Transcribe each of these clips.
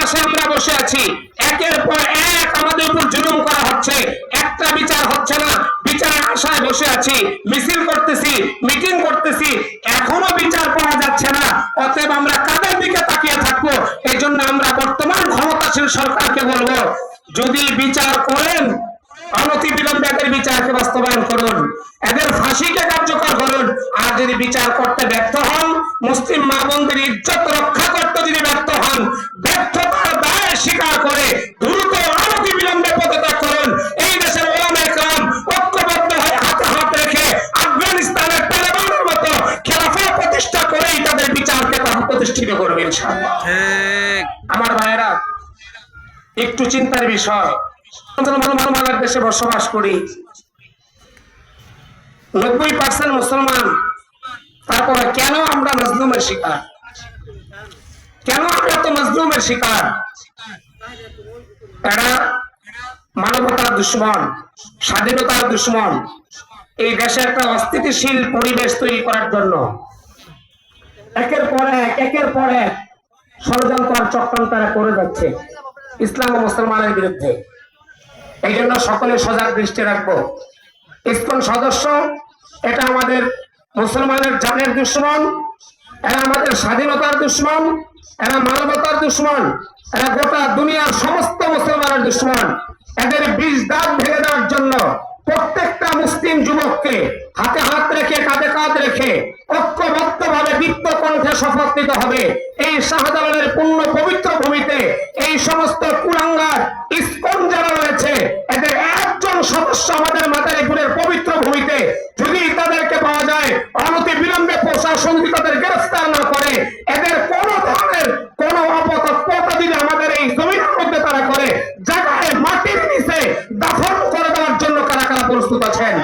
পাশে আমরা বসে আছি, একের পর এক আমাদের উপর জুলুম করা হচ্ছে, একটা বিচার হচ্ছে না, বিচারের আশায় বসে আছি, মিছিল করতেছি, মিটিং করতেছি, এখনো বিচার পাওয়া যাচ্ছে না। অতএব আমরা কাদের দিকে তাকিয়ে থাকবো? এই জন্য আমরা বর্তমান ক্ষমতাসীন সরকারকে বলবো, যদি বিচার করেন অনতি বিলম্বে এদের বিচারকে বাস্তবায়ন করুন, এদের ফাঁসিকে কার্যকর করুন। আর যদি বিচার করতে ব্যর্থ হন, মুসলিম মা বোনদের ইজ্জত রক্ষা করতে যদি ব্যর্থ হন, ব্যর্থতার দায় স্বীকার করে দ্রুত অনতি বিলম্বে পদত্যাগ করুন। এই দেশের ওলামায়ে কেরাম ঐক্যবদ্ধ হয়ে হাতে হাত রেখে আফগানিস্তানের তালেবানের মতো খেলাফত প্রতিষ্ঠা করেই তাদের বিচারকে তারা প্রতিষ্ঠিত করবে ইনশাআল্লাহ। আমার ভাইয়েরা, একটু চিন্তার বিষয়, দেশে বসবাস করি, 90% মুসলমান, তারপরে কেন আমরা মাজলুমের শিকার? কেন আমরা তো মাজলুমের শিকার? এরা মানবতার দুশ্মন, স্বাধীনতার দুশ্মন। এই দেশে একটা অস্থিতিশীল পরিবেশ তৈরি করার জন্য একের পর এক ষড়যন্ত্র চক্রান্ত তারা করে যাচ্ছে ইসলাম ও মুসলমানের বিরুদ্ধে। এই জন্য সকলে সজাগ দৃষ্টি রাখবো। ইসকন সদস্য, এটা আমাদের মুসলমানের জানের দুশ্মন, এরা আমাদের স্বাধীনতার দুশ্মন, এরা মানবতার দুশ্মন, এরা গোটা দুনিয়ার সমস্ত মুসলমানের দুশ্মন। এদের বিষ দাঁত ভেঙে দেওয়ার জন্য প্রত্যেকটা মুসলিম যুবককে হাতে হাত রেখে, কাঁধে কাঁধ রেখে ঐক্যবদ্ধ ভাবে দীপ্ত কণ্ঠে শপথ নিতে হবে। এই শাহজালালের পূর্ণ পবিত্র ভূমিতে এই সমস্ত কুলাঙ্গার ইসকন যারা রয়েছে, এদের একজন সদস্য আমাদের মাদারীপুরের পবিত্র ভূমিতে যদি তাদেরকে পাওয়া যায়, অনতি বিলম্বে প্রশাসন যদি তাদের গ্রেফতার না করে, এদের কোন ধরনের কোন অপতৎপরতা যদি আমাদের এই জমিনের মধ্যে তারা করে, জায়গায় মাটির নিচে দাফন করে দেওয়ার জন্য কারা কারা প্রস্তুত আছেন?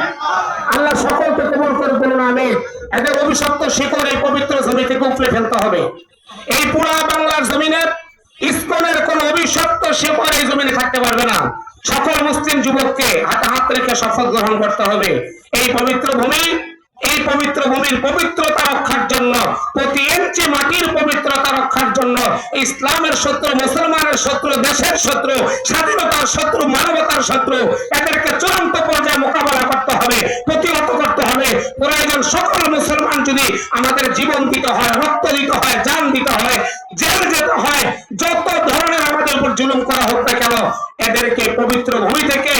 আল্লাহ সকলকে কবুল করে বলুন আমিন। এদের অভিশপ্ত শিকড় এই পবিত্র জমি থেকে উপড়ে ফেলতে হবে। এই পুরা বাংলার জমিনের ইসকনের কোন অভিশপ্ত শিকড় এই জমিনে থাকতে পারবে না। সকল মুসলিম যুবককে হাতে হাত রেখে শপথ গ্রহণ করতে হবে। এই পবিত্র ভূমির পবিত্রতা রক্ষার জন্য, প্রতি ইঞ্চি মাটির পবিত্রতা রক্ষার জন্য ইসলামের শত্রু, মুসলমানের শত্রু, দেশের শত্রু, স্বাধীনতার শত্রু, মানবতার শত্রু, এদেরকে চূড়ান্ত পর্যায়ে মোকাবেলা করতে হবে, প্রতিহত করতে হবে। প্রয়োজন সকল মুসলমান যদি আমাদের জীবন দিতে হয়, রক্ত দিতে হয়, জান দিতে হয়, জেল যেতে হয়, যত ধরনের আমাদের উপর জুলুম করা হোক না কেন, এদেরকে পবিত্র ভূমি থেকে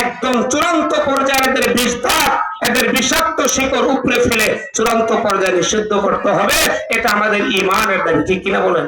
একদম চূড়ান্ত পর্যায়ে এদের বিস্তার, এদের বিষাক্ত শিকড় উপড়ে ফেলে চূড়ান্ত পর্যায়ে নিষিদ্ধ করতে হবে। এটা আমাদের ঈমানের দাবি, ঠিক কিনা বলেন?